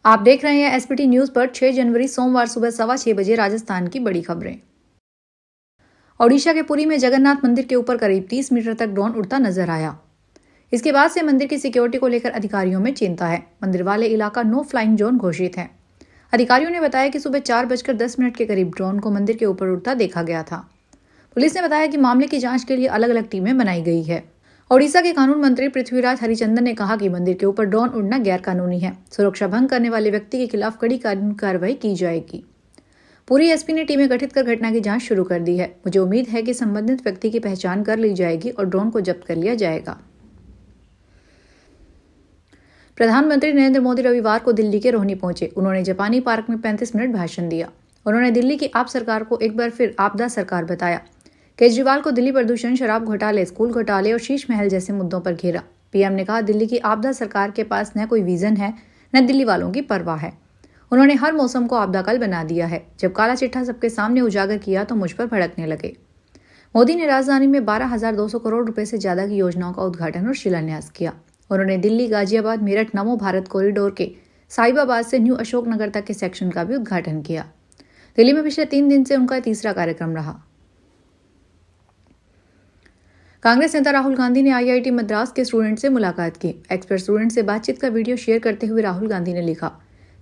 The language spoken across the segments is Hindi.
आप देख रहे हैं एसपीटी न्यूज पर 6 जनवरी सोमवार सुबह 6:15 बजे राजस्थान की बड़ी खबरें। ओडिशा के पुरी में जगन्नाथ मंदिर के ऊपर करीब 30 मीटर तक ड्रोन उड़ता नजर आया। इसके बाद से मंदिर की सिक्योरिटी को लेकर अधिकारियों में चिंता है। मंदिर वाले इलाका नो फ्लाइंग जोन घोषित है। अधिकारियों ने बताया कि सुबह 4:10 के करीब ड्रोन को मंदिर के ऊपर उड़ता देखा गया था। पुलिस ने बताया कि मामले की जांच के लिए अलग अलग टीमें बनाई गई है। ओडिशा के कानून मंत्री पृथ्वीराज हरिचंदन ने कहा कि मंदिर के ऊपर ड्रोन उड़ना गैर कानूनी है। सुरक्षा भंग करने वाले व्यक्ति के खिलाफ कड़ी कानूनी कार्रवाई की जाएगी। पूरी एसपी ने टीमें गठित कर घटना की जांच शुरू कर दी है। मुझे उम्मीद है कि संबंधित व्यक्ति की पहचान कर ली जाएगी और ड्रोन को जब्त कर लिया जाएगा। प्रधानमंत्री नरेंद्र मोदी रविवार को दिल्ली के रोहिणी पहुंचे। उन्होंने जापानी पार्क में 35 मिनट भाषण दिया। उन्होंने दिल्ली की आप सरकार को एक बार फिर आपदा सरकार बताया। केजरीवाल को दिल्ली प्रदूषण, शराब घोटाले, स्कूल घोटाले और शीश महल जैसे मुद्दों पर घेरा। पीएम ने कहा, दिल्ली की आपदा सरकार के पास न कोई विजन है न दिल्ली वालों की परवाह है। उन्होंने हर मौसम को आपदा काल बना दिया है। जब काला चिट्ठा सबके सामने उजागर किया तो मुझ पर भड़कने लगे। मोदी ने राजधानी में 12,200 करोड़ रुपए से ज्यादा की योजनाओं का उद्घाटन और शिलान्यास किया। उन्होंने दिल्ली, गाजियाबाद, मेरठ नमो भारत कॉरिडोर के साहिबाबाद से न्यू अशोकनगर तक के सेक्शन का भी उद्घाटन किया। दिल्ली में पिछले 3 दिन से उनका तीसरा कार्यक्रम रहा। कांग्रेस नेता राहुल गांधी ने आईआईटी मद्रास के स्टूडेंट से मुलाकात की। एक्सपर्ट स्टूडेंट से बातचीत का वीडियो शेयर करते हुए राहुल गांधी ने लिखा,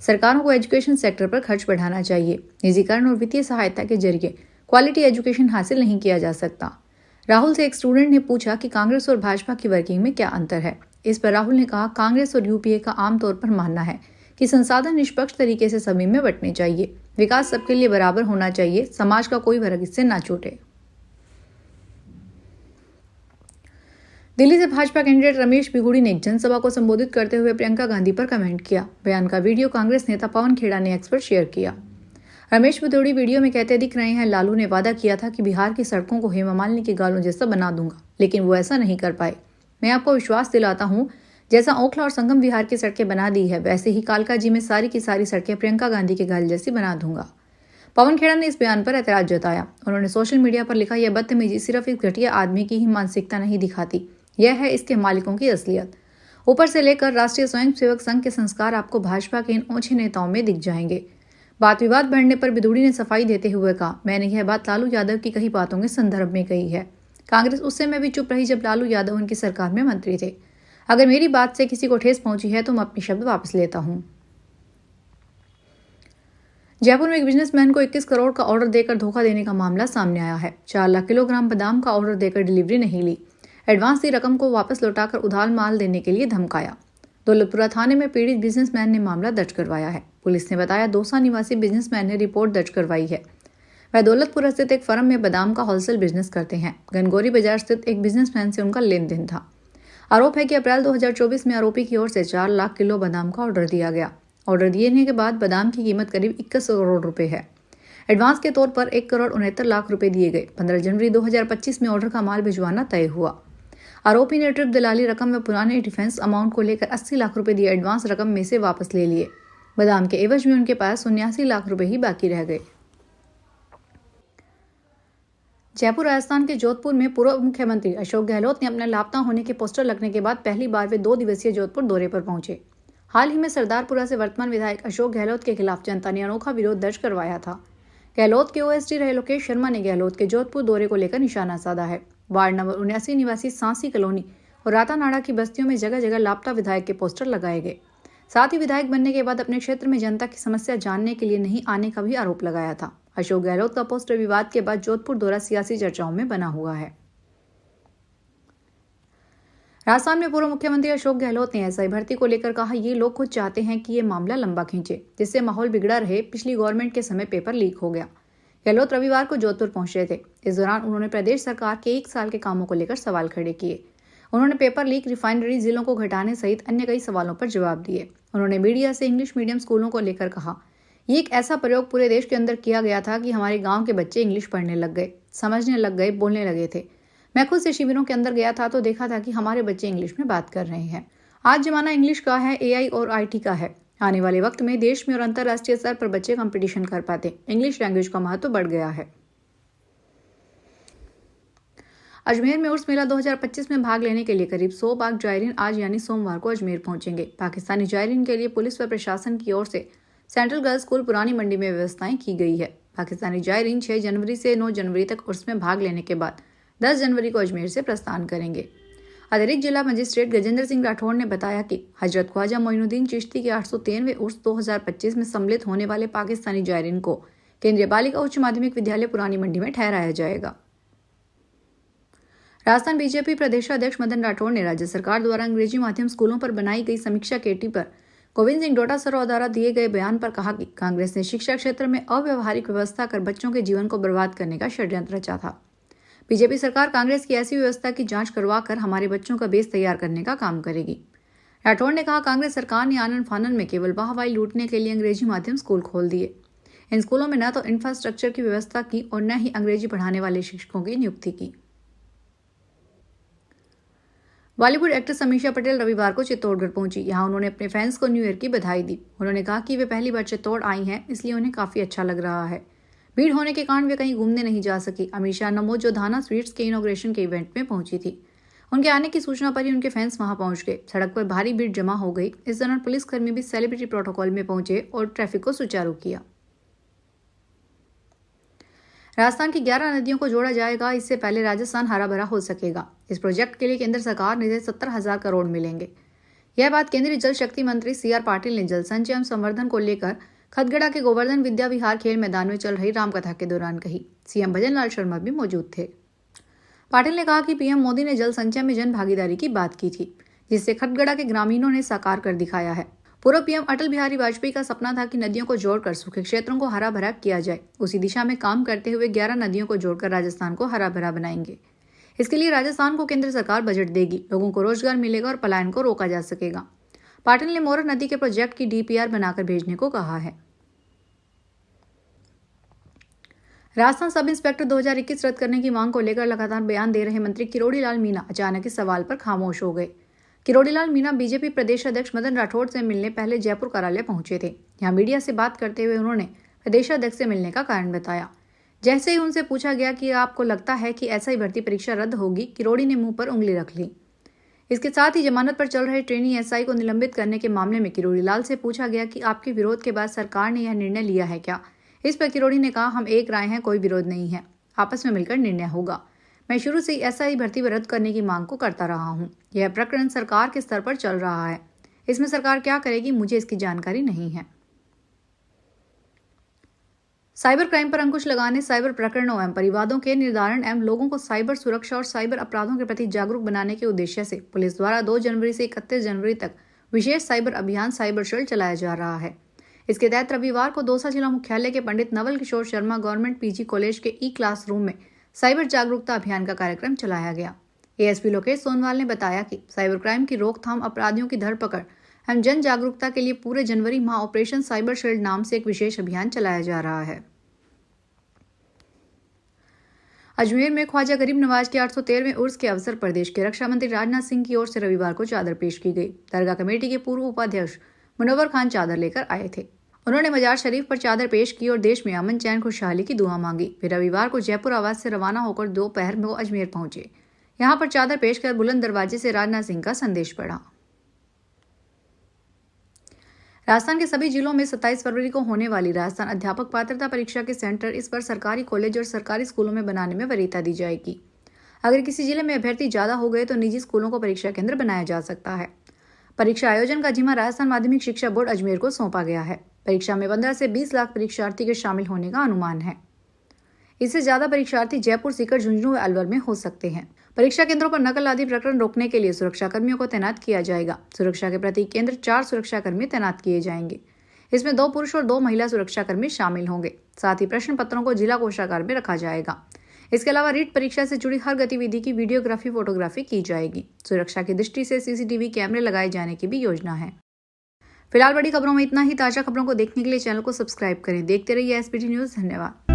सरकारों को एजुकेशन सेक्टर पर खर्च बढ़ाना चाहिए। निजीकरण और वित्तीय सहायता के जरिए क्वालिटी एजुकेशन हासिल नहीं किया जा सकता। राहुल से एक स्टूडेंट ने पूछा कि कांग्रेस और भाजपा की वर्किंग में क्या अंतर है। इस पर राहुल ने कहा, कांग्रेस और यूपीए का आमतौर पर मानना है कि संसाधन निष्पक्ष तरीके से सभी में बंटने चाहिए, विकास सबके लिए बराबर होना चाहिए, समाज का कोई वर्ग इससे ना छूटे। दिल्ली से भाजपा कैंडिडेट रमेश बिगुड़ी ने एक जनसभा को संबोधित करते हुए प्रियंका गांधी पर कमेंट किया। बयान का वीडियो कांग्रेस नेता पवन खेड़ा ने एक्स पर शेयर किया। रमेश बिगुड़ी वीडियो में कहते दिख रहे हैं, लालू ने वादा किया था कि बिहार की सड़कों को हेमा मालिनी के गालों जैसा बना दूंगा, लेकिन वो ऐसा नहीं कर पाए। मैं आपको विश्वास दिलाता हूं, जैसा ओखला और संगम विहार की सड़कें बना दी है, वैसे ही कालकाजी में सारी की सारी सड़कें प्रियंका गांधी के गाल जैसी बना दूंगा। पवन खेड़ा ने इस बयान पर ऐतराज जताया। उन्होंने सोशल मीडिया पर लिखा, यह बदतमीजी सिर्फ एक घटिया आदमी की ही मानसिकता नहीं दिखाती, यह है इसके मालिकों की असलियत। ऊपर से लेकर राष्ट्रीय स्वयंसेवक संघ के संस्कार आपको भाजपा के इन ऊंचे नेताओं में दिख जाएंगे। बात विवाद बढ़ने पर बिदुड़ी ने सफाई देते हुए कहा, मैंने यह बात लालू यादव की कही बातों के संदर्भ में कही है। कांग्रेस उस समय भी चुप रही जब लालू यादव उनकी सरकार में मंत्री थे। अगर मेरी बात से किसी को ठेस पहुंची है तो मैं अपने शब्द वापस लेता हूं। जयपुर में एक बिजनेसमैन को 21 करोड़ का ऑर्डर देकर धोखा देने का मामला सामने आया है। 4 लाख किलोग्राम बादाम का ऑर्डर देकर डिलीवरी नहीं ली। एडवांस दी रकम को वापस लौटाकर उधार माल देने के लिए धमकाया। दौलतपुरा थाने में पीड़ित बिजनेसमैन ने मामला दर्ज करवाया है। पुलिस ने बताया, दौसा निवासी बिजनेसमैन ने रिपोर्ट दर्ज करवाई है। वह दौलतपुरा स्थित एक फर्म में बादाम का होलसेल बिजनेस करते हैं। गनगौरी बाजार स्थित एक बिजनेसमैन से उनका लेन देन था। आरोप है कि अप्रैल 2024 में आरोपी की ओर से 4 लाख किलो बादाम का ऑर्डर दिया गया। ऑर्डर दिए के बाद बादाम की कीमत करीब 21 करोड़ रुपए है। एडवांस के तौर पर 1 करोड़ 69 लाख रुपए दिए गए। 15 जनवरी 2025 में ऑर्डर का माल भिजवाना तय हुआ। आरोपी ने ट्रिप दलाली रकम व पुराने डिफेंस अमाउंट को लेकर 80 लाख रुपए दिए एडवांस रकम में से वापस ले लिए। बादाम के एवज में उनके पास 79 लाख रुपए ही बाकी रह गए। जयपुर राजस्थान के जोधपुर में पूर्व मुख्यमंत्री अशोक गहलोत ने अपने लापता होने के पोस्टर लगने के बाद पहली बार वे 2 दिवसीय जोधपुर दौरे पर पहुंचे। हाल ही में सरदारपुरा से वर्तमान विधायक अशोक गहलोत के खिलाफ जनता ने अनोखा विरोध दर्ज करवाया था। गहलोत के ओएसडी रहे लोकेश शर्मा ने गहलोत के जोधपुर दौरे को लेकर निशाना साधा है। वार्ड नंबर 79 निवासी सांसी कॉलोनी और रातानाड़ा की बस्तियों में जगह जगह लापता विधायक के पोस्टर लगाए गए। साथ ही विधायक बनने के बाद अपने क्षेत्र में जनता की समस्या जानने के लिए नहीं आने का भी आरोप लगाया था। अशोक गहलोत का पोस्टर विवाद के बाद जोधपुर दौरा सियासी चर्चाओं में बना हुआ है। राजस्थान में पूर्व मुख्यमंत्री अशोक गहलोत ने एसआई भर्ती को लेकर कहा, ये लोग खुद चाहते हैं कि ये मामला लंबा खींचे, जिससे माहौल बिगड़ा रहे। पिछली गवर्नमेंट के समय पेपर लीक हो गया। गहलोत रविवार को जोधपुर पहुंचे थे। इस दौरान उन्होंने प्रदेश सरकार के 1 साल के कामों को लेकर सवाल खड़े किए। उन्होंने पेपर लीक, रिफाइनरी जिलों को घटाने सहित अन्य कई सवालों पर जवाब दिए। उन्होंने मीडिया से इंग्लिश मीडियम स्कूलों को लेकर कहा, ये एक ऐसा प्रयोग पूरे देश के अंदर किया गया था कि हमारे गांव के बच्चे इंग्लिश पढ़ने लग गए, समझने लग गए, बोलने लगे थे। मैं खुद से शिविरों के अंदर गया था तो देखा था कि हमारे बच्चे इंग्लिश में बात कर रहे हैं। आज जमाना इंग्लिश का है, एआई और आईटी का है। आने वाले वक्त में देश में और अंतर्राष्ट्रीय स्तर पर बच्चे कंपटीशन कर पाते। इंग्लिश लैंग्वेज का महत्व बढ़ गया है। अजमेर में उर्स मेला 2025 में भाग लेने के लिए करीब 100 पाक जायरीन आज यानी सोमवार को अजमेर पहुंचेंगे। पाकिस्तानी जायरीन के लिए पुलिस व प्रशासन की ओर से सेंट्रल गर्ल्स स्कूल पुरानी मंडी में व्यवस्थाएं की गई है। पाकिस्तानी जायरीन 6 जनवरी से 9 जनवरी तक उर्स में भाग लेने के बाद 10 जनवरी को अजमेर से प्रस्थान करेंगे। अतिरिक्त जिला मजिस्ट्रेट गजेंद्र सिंह राठौड़ ने बताया कि हजरत ख्वाजा मोइनुद्दीन चिश्ती के 813वें उर्स 2025 में सम्मिलित होने वाले पाकिस्तानी जायरीन को केंद्रीय बालिका उच्च माध्यमिक विद्यालय पुरानी मंडी में ठहराया जाएगा। राजस्थान बीजेपी प्रदेशाध्यक्ष मदन राठौड़ ने राज्य सरकार द्वारा अंग्रेजी माध्यम स्कूलों पर बनाई गई समीक्षा केटी पर गोविंद सिंह डोटासरा द्वारा दिए गए बयान पर कहा कि कांग्रेस ने शिक्षा क्षेत्र में अव्यवहारिक व्यवस्था कर बच्चों के जीवन को बर्बाद करने का षड्यंत्र रचा था। बीजेपी सरकार कांग्रेस की ऐसी व्यवस्था की जांच करवा कर हमारे बच्चों का बेस तैयार करने का काम करेगी। राठौड़ ने कहा, कांग्रेस सरकार ने आनन फानन में केवल वाहवाही लूटने के लिए अंग्रेजी माध्यम स्कूल खोल दिए। इन स्कूलों में न तो इंफ्रास्ट्रक्चर की व्यवस्था की और न ही अंग्रेजी पढ़ाने वाले शिक्षकों की नियुक्ति की। बॉलीवुड एक्ट्रेस समीक्षा पटेल रविवार को चित्तौड़गढ़ पहुंची। यहां उन्होंने अपने फैंस को न्यू ईयर की बधाई दी। उन्होंने कहा कि वे पहली बार चित्तौड़ आई हैं, इसलिए उन्हें काफी अच्छा लग रहा है। भीड़ होने के कारण वे कहीं घूमने नहीं जा सकी। अमीषा नमोजोधाना स्वीट्स के इनॉग्रेशन के इवेंट में पहुंची थी। उनके आने की सूचना पर ही उनके फैंस वहां पहुंच गए। सड़क पर भारी भीड़ जमा हो गई। इस दौरान पुलिसकर्मी भी सेलिब्रिटी प्रोटोकॉल में पहुंचे और ट्रैफिक को सुचारू किया। राजस्थान की 11 नदियों को जोड़ा जाएगा। इससे पहले राजस्थान हरा भरा हो सकेगा। इस प्रोजेक्ट के लिए केंद्र सरकार ने 70,000 करोड़ मिलेंगे। यह बात केंद्रीय जल शक्ति मंत्री CR पाटिल ने जल संचय एवं संवर्धन को लेकर खदगड़ा के गोवर्धन विद्या विहार खेल मैदान में चल रही रामकथा के दौरान कही। CM भजन लाल शर्मा भी मौजूद थे। पाटिल ने कहा कि PM मोदी ने जल संचय में जन भागीदारी की बात की थी, जिससे खदगड़ा के ग्रामीणों ने साकार कर दिखाया है। पूर्व PM अटल बिहारी वाजपेयी का सपना था कि नदियों को जोड़कर सूखे क्षेत्रों को हरा भरा किया जाए। उसी दिशा में काम करते हुए 11 नदियों को जोड़कर राजस्थान को हरा भरा बनाएंगे। इसके लिए राजस्थान को केंद्र सरकार बजट देगी। लोगों को रोजगार मिलेगा और पलायन को रोका जा सकेगा। पाटिल ने मोरर नदी के प्रोजेक्ट की DPR बनाकर भेजने को कहा है। राजस्थान सब इंस्पेक्टर 2021 रद्द करने की मांग को लेकर लगातार बयान दे रहे मंत्री किरोड़ी लाल मीणा अचानक इस सवाल पर खामोश हो गए। किरोड़ी लाल मीणा बीजेपी प्रदेश अध्यक्ष मदन राठौड़ से मिलने पहले जयपुर कार्यालय पहुंचे थे। यहां मीडिया से बात करते हुए उन्होंने प्रदेश अध्यक्ष से मिलने का कारण बताया। जैसे ही उनसे पूछा गया कि आपको लगता है कि SI भर्ती परीक्षा रद्द होगी, किरोड़ी ने मुंह पर उंगली रख ली। इसके साथ ही जमानत पर चल रहे ट्रेनी SI को निलंबित करने के मामले में किरोड़ी लाल से पूछा गया कि आपके विरोध के बाद सरकार ने यह निर्णय लिया है क्या। इस पर किरोड़ी ने कहा, हम एक राय हैं, कोई विरोध नहीं है, आपस में मिलकर निर्णय होगा। मैं शुरू से SI भर्ती रद्द करने की मांग को करता रहा हूं। यह प्रकरण सरकार के स्तर पर चल रहा है। इसमें सरकार क्या करेगी, मुझे इसकी जानकारी नहीं है। साइबर क्राइम पर अंकुश लगाने, साइबर प्रकरणों एवं परिवादों के निर्धारण एवं लोगों को साइबर सुरक्षा और साइबर अपराधों के प्रति जागरूक बनाने के उद्देश्य से पुलिस द्वारा 2 जनवरी से 31 जनवरी तक विशेष साइबर अभियान साइबर शेल चलाया जा रहा है। इसके तहत रविवार को दौसा जिला मुख्यालय के पंडित Naval Kishore Sharma government PG college के क्लासरूम में साइबर जागरूकता अभियान का कार्यक्रम चलाया गया। ASP लोकेश सोनवाल ने बताया कि साइबर क्राइम की रोकथाम, अपराधियों की धरपकड़ एवं जन जागरूकता के लिए पूरे जनवरी माह ऑपरेशन साइबर शील्ड नाम से एक विशेष अभियान चलाया जा रहा है। अजमेर में ख्वाजा गरीब नवाज के 813वें उर्स के अवसर पर देश के रक्षा मंत्री राजनाथ सिंह की ओर से रविवार को चादर पेश की गई। दरगाह कमेटी के पूर्व उपाध्यक्ष मुनव्वर खान चादर लेकर आए थे। उन्होंने मजार शरीफ पर चादर पेश की और देश में अमन, चैन, खुशहाली की दुआ मांगी। फिर रविवार को जयपुर आवास से रवाना होकर दोपहर में वो अजमेर पहुंचे। यहां पर चादर पेश कर बुलंद दरवाजे से राजनाथ सिंह का संदेश पढ़ा। राजस्थान के सभी जिलों में 27 फरवरी को होने वाली राजस्थान अध्यापक पात्रता परीक्षा के सेंटर इस बार सरकारी कॉलेज और सरकारी स्कूलों में बनाने में वरीयता दी जाएगी। अगर किसी जिले में अभ्यर्थी ज्यादा हो गए तो निजी स्कूलों को परीक्षा केंद्र बनाया जा सकता है। परीक्षा आयोजन का जिम्मा राजस्थान माध्यमिक शिक्षा बोर्ड अजमेर को सौंपा गया है। परीक्षा में 15 से 20 लाख परीक्षार्थी के शामिल होने का अनुमान है। इससे ज्यादा परीक्षार्थी जयपुर, सीकर, झुंझुनू व अलवर में हो सकते हैं। परीक्षा केंद्रों पर नकल आदि प्रकरण रोकने के लिए सुरक्षाकर्मियों को तैनात किया जाएगा। सुरक्षा के प्रति केंद्र 4 सुरक्षाकर्मी तैनात किए जाएंगे। इसमें 2 पुरुष और 2 महिला सुरक्षाकर्मी शामिल होंगे। साथ ही प्रश्न पत्रों को जिला कोषागार में रखा जाएगा। इसके अलावा रीट परीक्षा से जुड़ी हर गतिविधि की वीडियोग्राफी, फोटोग्राफी की जाएगी। सुरक्षा की दृष्टि से CCTV कैमरे लगाए जाने की भी योजना है। फिलहाल बड़ी खबरों में इतना ही। ताजा खबरों को देखने के लिए चैनल को सब्सक्राइब करें। देखते रहिए SPT न्यूज। धन्यवाद।